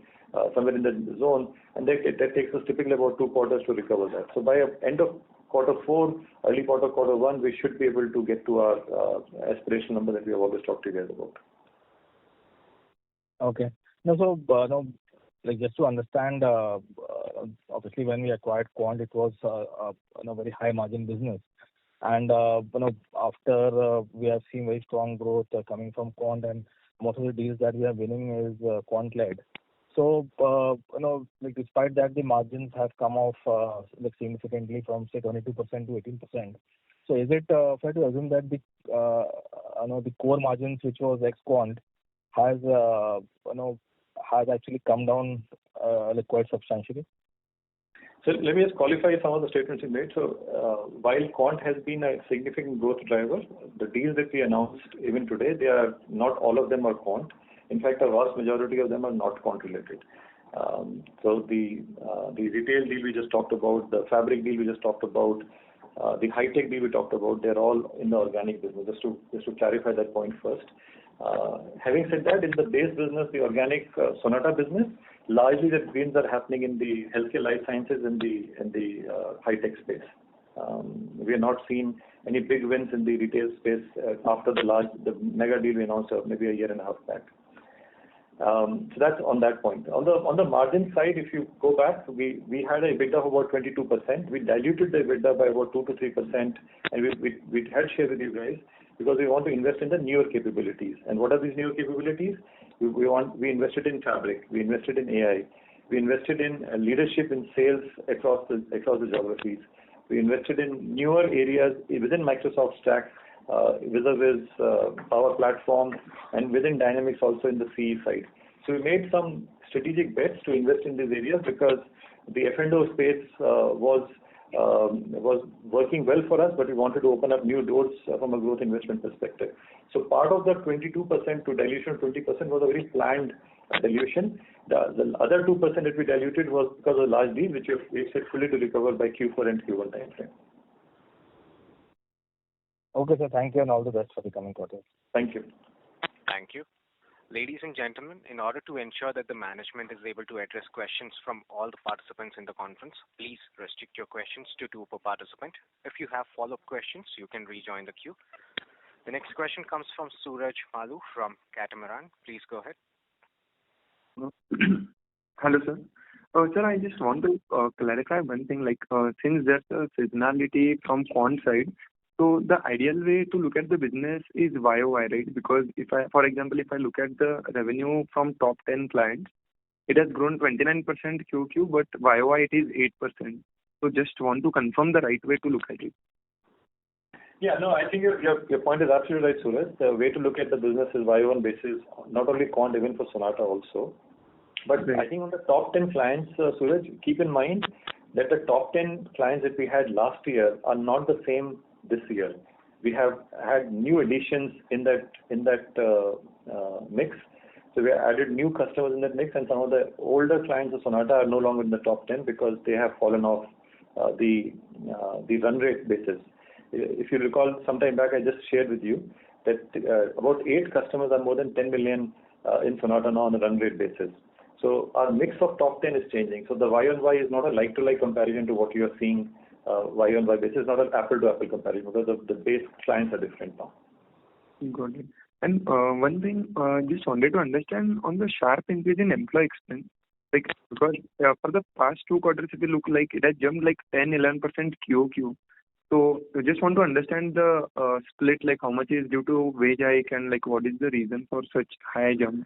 somewhere in the zone, and that takes us typically about 2 quarters to recover that. So by end of quarter 4, early quarter 1, we should be able to get to our aspiration number that we have always talked to you guys about. Okay. No, so, no, like just to understand, obviously when we acquired Quant, it was a very high margin business. And, after we have seen very strong growth coming from Quant, and most of the deals that we are winning is Quant-led. So, like despite that, the margins have come off like significantly from say 22% to 18%. So, is it fair to assume that the core margins, which was ex-Quant, has actually come down like quite substantially? So let me just qualify some of the statements you made. So while Quant has been a significant growth driver, the deals that we announced even today, they are not all of them are Quant. In fact, a vast majority of them are not Quant related. So the retail deal we just talked about, the fabric deal we just talked about, the high-tech deal we talked about, they're all in the organic business. Just to clarify that point first. Having said that, in the base business, the organic Sonata business, largely the wins are happening in the healthcare life sciences and the high-tech space. We have not seen any big wins in the retail space after the mega deal we announced maybe a year and a half back. So that's on that point. On the margin side, if you go back, we had a EBITDA of about 22%. We diluted the EBITDA by about 2 to 3%, and we had shared with you guys because we want to invest in the newer capabilities. And what are these newer capabilities? We invested in fabric, we invested in AI, we invested in leadership in sales across the geographies. We invested in newer areas within Microsoft stack, vis-a-vis Power Platform, and within Dynamics also in the CE side. So we made some strategic bets to invest in these areas because the F&O space was working well for us, but we wanted to open up new doors from a growth investment perspective. So part of the 22% to dilution of 20% was a very planned dilution. The other 2% that we diluted was because of a large deal, which we expect fully to recover by Q4 and Q1 timeframe. Okay, sir. Thank you, and all the best for the coming quarters. Thank you. Thank you. Ladies and gentlemen, in order to ensure that the management is able to address questions from all the participants in the conference, please restrict your questions to 2 per participant. If you have follow-up questions, you can rejoin the queue. The next question comes from Suraj Malu from Catamaran. Please go ahead. Hello, sir. Sir, I just want to clarify one thing. Like, since there's a seasonality from Quant side, so the ideal way to look at the business is YOY, right? Because for example, if I look at the revenue from top 10 clients, it has grown 29% QQ, but YOY it is 8%. So just want to confirm the right way to look at it. Yeah, no, I think your point is absolutely right, Suraj. The way to look at the business is YOY basis, not only Quant, even for Sonata also. But right. I think on the top 10 clients, Suraj, keep in mind that the top 10 clients that we had last year are not the same this year. We have had new additions in that mix. So we added new customers in that mix, and some of the older clients of Sonata are no longer in the top 10 because they have fallen off the run rate basis. If you recall, sometime back I just shared with you that about 8 customers are more than 10 million in Sonata now on a run rate basis. So our mix of top 10 is changing. So the Y-on-Y is not a like-to-like comparison to what you are seeing Y-on-Y basis, not an apple-to-apple comparison because the base clients are different now. Got it. And one thing, just wanted to understand on the sharp increase in employee expense, like because for the past 2 quarters, if you look like it has jumped like 10-11% QOQ. So I just want to understand the split, like how much is due to wage hike and like what is the reason for such high jump?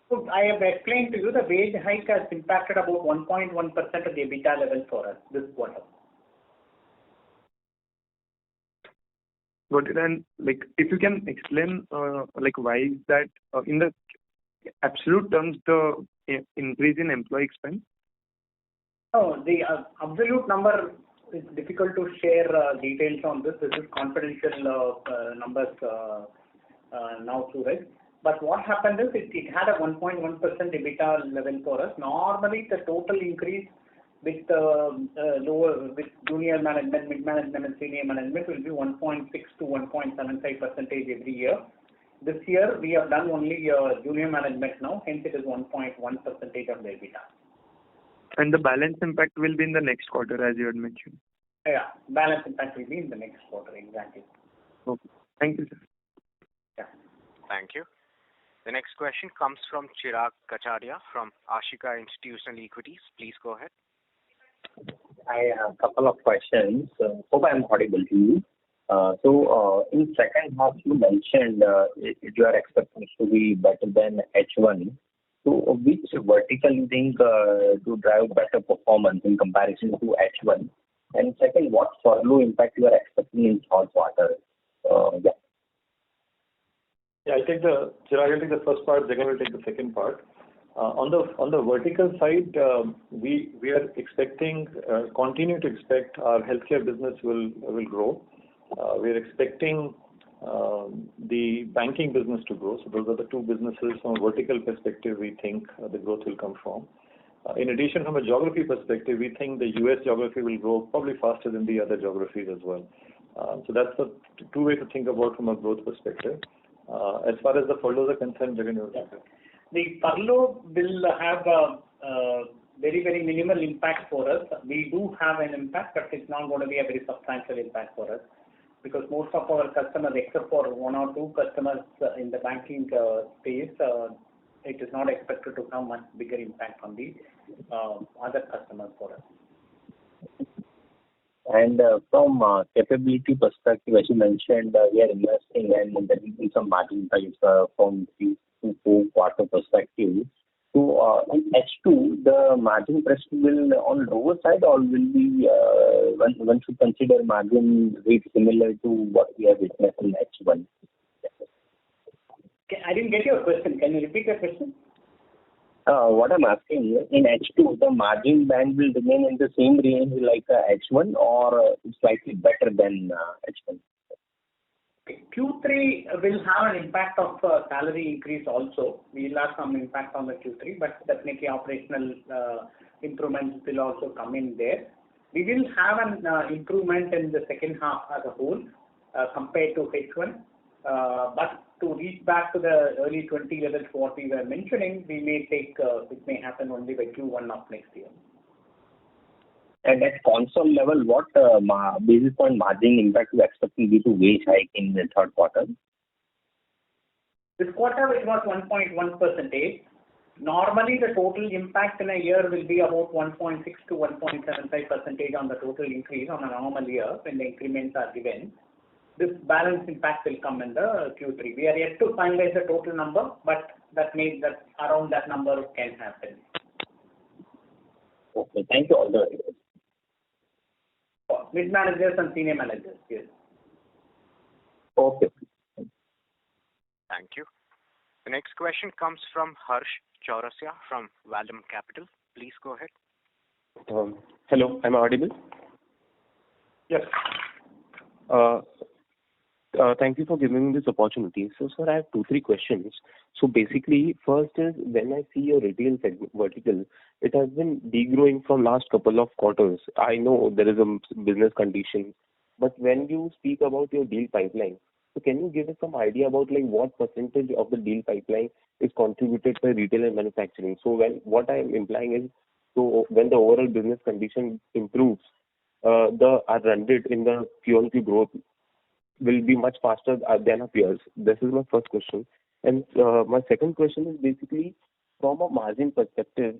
So I have explained to you the wage hike has impacted about 1.1% of the EBITDA level for us this quarter. Got it. And like if you can explain like why is that in the absolute terms the increase in employee expense? No, the absolute number is difficult to share details on this. This is confidential numbers now, Suraj. But what happened is it had a 1.1% EBITDA level for us. Normally, the total increase with with junior management, mid management, and senior management will be 1.6 to 1.75% every year. This year, we have done only junior management now, hence it is 1.1% of the EBITDA. And the balance impact will be in the next quarter, as you had mentioned. Yeah, balance impact will be in the next quarter, exactly. Okay. Thank you, sir. Yeah. Thank you. The next question comes from Chirag Kacharia from Ashika Institutional Equities. Please go ahead. I have a couple of questions. Hope I'm audible to you. In second half, you mentioned you are expecting it to be better than H1. So which vertical you think to drive better performance in comparison to H1? And second, what furlough impact you are expecting in third quarter? Yeah. Yeah, I'll take the first part, Jagan will take the second part. On the vertical side, we are expecting, continue to expect our healthcare business will grow. We are expecting the banking business to grow. So those are the two businesses from a vertical perspective we think the growth will come from. In addition, from a geography perspective, we think the US geography will grow probably faster than the other geographies as well. So that's the two ways to think about from a growth perspective. As far as the furloughs are concerned, Jagan, you will. The furlough will have a very, very minimal impact for us. We do have an impact, but it's not going to be a very substantial impact for us because most of our customers, except for one or two customers in the banking space, it is not expected to have much bigger impact on the other customers for us. And from capability perspective, as you mentioned, we are investing and there will be some margin price from 3 to 4 quarter perspective. So in H2, the margin pressure will on lower side or will be one should consider margin rate similar to what we have witnessed in H1. I didn't get your question. Can you repeat your question? What I'm asking in H2, the margin band will remain in the same range like H1 or slightly better than H1? Q3 will have an impact of salary increase also. We will have some impact on the Q3, but definitely operational improvements will also come in there. We will have an improvement in the second half as a whole compared to H1. But to reach back to the early 20 levels what we were mentioning, it may happen only by Q1 of next year. And at console level, what basis point margin impact you expecting due to wage hike in the third quarter? This quarter it was 1.1%. Normally the total impact in a year will be about 1.6 to 1.75% on the total increase on a normal year when the increments are given. This balance impact will come in the Q3. We are yet to finalize the total number, but that means that around that number can happen. Okay, thank you all the way. Mid managers and senior managers, yes. Okay. Thank you. The next question comes from Harsh Chaurasia from Vallum Capital. Please go ahead. Hello, am I audible? Yes. Thank you for giving me this opportunity. So, sir, I have 2-3 questions. So, basically, first is when I see your retail segment vertical, it has been degrowing from last couple of quarters. I know there is a business condition, but when you speak about your deal pipeline, so can you give us some idea about like what percentage of the deal pipeline is contributed by retail and manufacturing? So, what I am implying is, so when the overall business condition improves, the run rate in the Q1Q growth will be much faster than our peers. This is my first question. And my second question is basically from a margin perspective.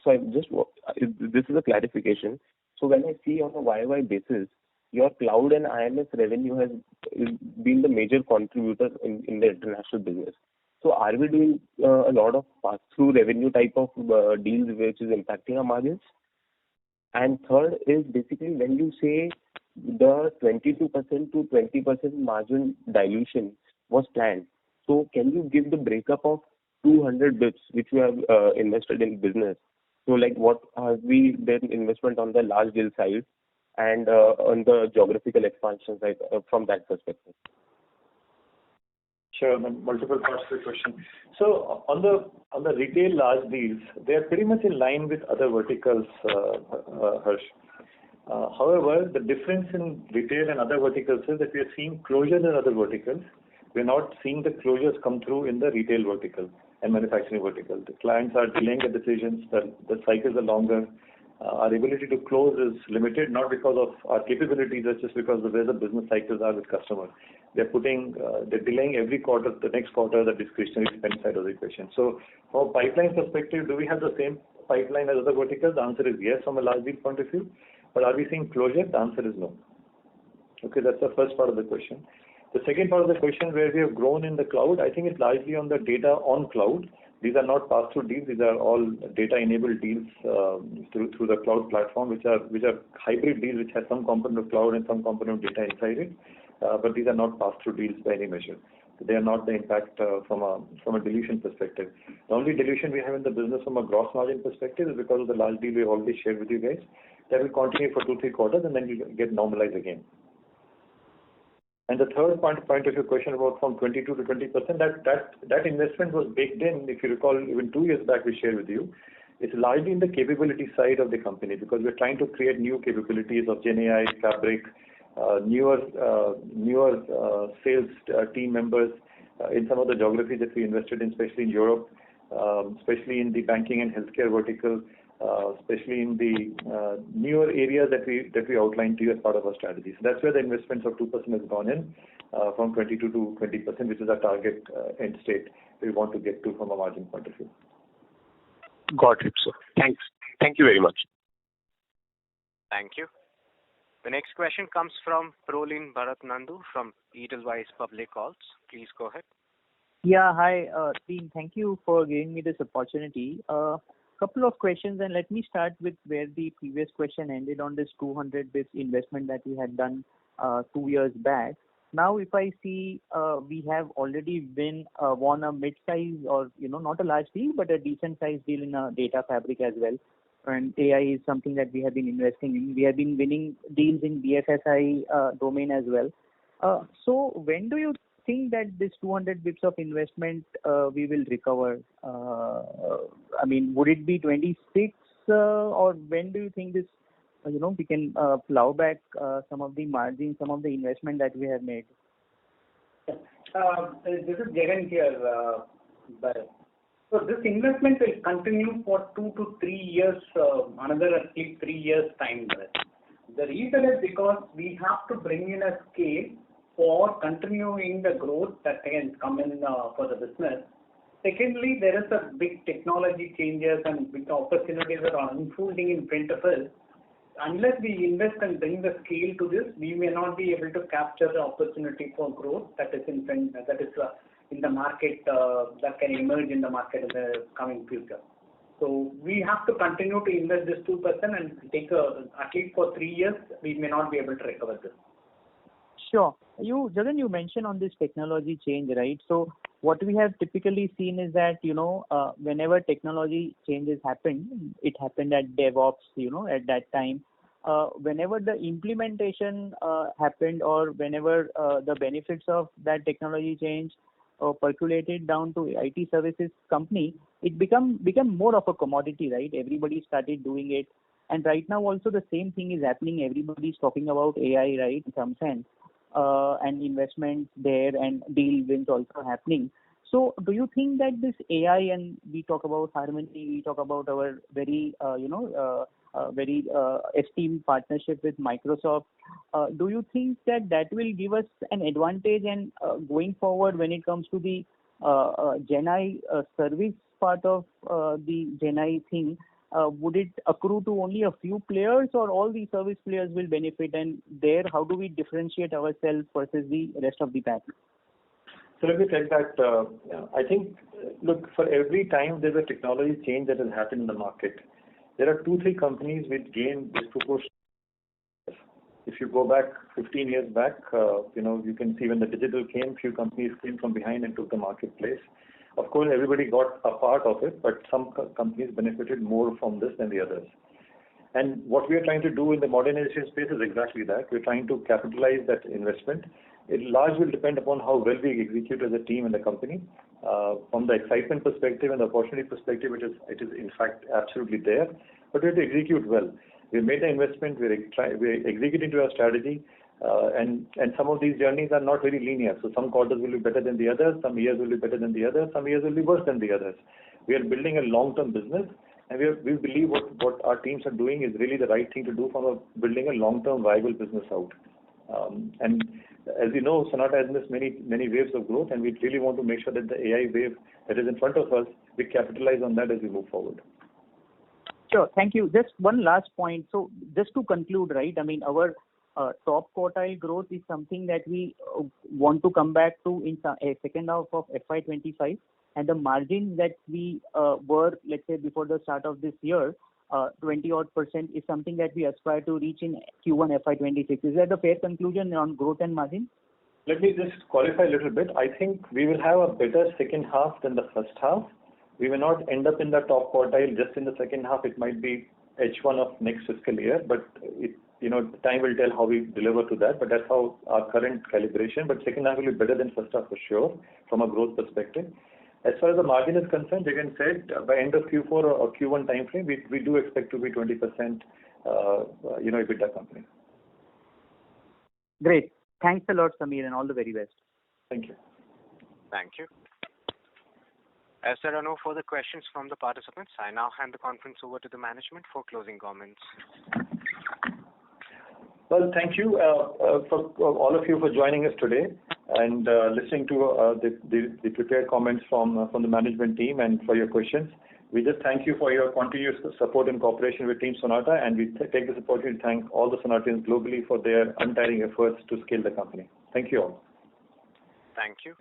So this is a clarification. So when I see on a YY basis, your cloud and IMS revenue has been the major contributor in the international business. So are we doing a lot of pass-through revenue type of deals which is impacting our margins? And third is basically when you say the 22% to 20% margin dilution was planned. So can you give the breakup of 200 bits which you have invested in business? So like what have we done investment on the large deal side and on the geographical expansion side from that perspective? Sure, multiple parts to the question. So on the retail large deals, they are pretty much in line with other verticals, Harsh. However, the difference in retail and other verticals is that we are seeing closures in other verticals. We are not seeing the closures come through in the retail vertical and manufacturing vertical. The clients are delaying the decisions, the cycles are longer, our ability to close is limited, not because of our capabilities, it's just because of where the business cycles are with customers. They're delaying every quarter, the next quarter, the discretionary spend side of the equation. So from a pipeline perspective, do we have the same pipeline as other verticals? The answer is yes from a large deal point of view. But are we seeing closure? The answer is no. Okay, that's the first part of the question. The second part of the question, where we have grown in the cloud, I think it's largely on the data on cloud. These are not pass-through deals. These are all data-enabled deals through the cloud platform, which are hybrid deals, which have some component of cloud and some component of data inside it. But these are not pass-through deals by any measure. They are not the impact from a dilution perspective. The only dilution we have in the business from a gross margin perspective is because of the large deal we already shared with you guys. That will continue for 2-3 quarters, and then will get normalized again. And the third point of your question about from 22 to 20%, that investment was baked in. If you recall, even 2 years back, we shared with you. It's largely in the capability side of the company because we're trying to create new capabilities of GenAI, Fabric, newer sales team members in some of the geographies that we invested in, especially in Europe, especially in the banking and healthcare vertical, especially in the newer areas that we outlined to you as part of our strategy. So that's where the investments of 2% has gone in from 22 to 20%, which is our target end state we want to get to from a margin point of view. Got it, sir. Thanks. Thank you very much. Thank you. The next question comes from Prolin Bharat Nandu from Edelweiss Public Calls. Please go ahead. Yeah, hi, team. Thank you for giving me this opportunity. Couple of questions, and let me start with where the previous question ended on this 200 bits investment that we had done 2 years back. Now, if I see we have already won a mid-size or, not a large deal, but a decent-sized deal in a data fabric as well. And AI is something that we have been investing in. We have been winning deals in BFSI domain as well. So when do you think that this 200 bits of investment we will recover? I mean, would it be 26 or when do you think this, we can plow back some of the margin, some of the investment that we have made? This is Jagan here. So this investment will continue for 2 to 3 years, another at least 3 years time. The reason is because we have to bring in a scale for continuing the growth that can come in for the business. Secondly, there is a big technology changes and big opportunities that are unfolding in front of us. Unless we invest and bring the scale to this, we may not be able to capture the opportunity for growth that is in the market that can emerge in the market in the coming future. So we have to continue to invest this 2% and take at least for 3 years, we may not be able to recover this. Sure. Jagan, you mentioned on this technology change, right? So what we have typically seen is that, whenever technology changes happen, it happened at DevOps, at that time. Whenever the implementation happened or whenever the benefits of that technology change percolated down to IT services company, it become more of a commodity, right? Everybody started doing it. And right now also the same thing is happening. Everybody's talking about AI, right, in some sense. And investments there and deal wins also happening. So do you think that this AI, and we talk about Harmony, we talk about our very, very esteemed partnership with Microsoft, do you think that will give us an advantage and going forward when it comes to the GenAI service part of the GenAI thing, would it accrue to only a few players or all the service players will benefit? And there, how do we differentiate ourselves versus the rest of the pack? So let me take that. I think, look, for every time there's a technology change that has happened in the market, there are 2-3 companies which gain disproportionate. If you go back 15 years back, you can see when the digital came, few companies came from behind and took the marketplace. Of course, everybody got a part of it, but some companies benefited more from this than the others. And what we are trying to do in the modernization space is exactly that. We're trying to capitalize that investment. It largely will depend upon how well we execute as a team in the company. From the excitement perspective and the opportunity perspective, it is in fact absolutely there, but we have to execute well. We made the investment, we're executing to our strategy, and some of these journeys are not very linear. So some quarters will be better than the others, some years will be better than the others, some years will be worse than the others. We are building a long-term business, And we believe what our teams are doing is really the right thing to do from building a long-term viable business out. And as you know, Sonata has missed many waves of growth, and we really want to make sure that the AI wave that is in front of us, we capitalize on that as we move forward. Sure. Thank you. Just one last point. So just to conclude, right, I mean, our top quartile growth is something that we want to come back to in a second half of FY25, and the margins that we were, let's say, before the start of this year, 20-odd% is something that we aspire to reach in Q1 FY26. Is that a fair conclusion on growth and margin? Let me just qualify a little bit. I think we will have a better second half than the first half. We will not end up in the top quartile just in the second half. It might be H1 of next fiscal year, but time will tell how we deliver to that. But that's how our current calibration. But second half will be better than first half for sure from a growth perspective. As far as the margin is concerned, Jagan said by end of Q4 or Q1 timeframe, we do expect to be 20% EBITDA company. Great. Thanks a lot, Samir, and all the very best. Thank you. Thank you. As there are no further questions from the participants, I now hand the conference over to the management for closing comments. Well, thank you for all of you for joining us today and listening to the prepared comments from the management team and for your questions. We just thank you for your continuous support and cooperation with Team Sonata, and we take this opportunity to thank all the Sonatians globally for their untiring efforts to scale the company. Thank you all. Thank you.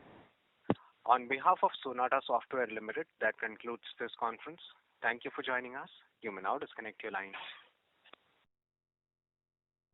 On behalf of Sonata Software Limited, that concludes this conference. Thank you for joining us. You may now disconnect your lines.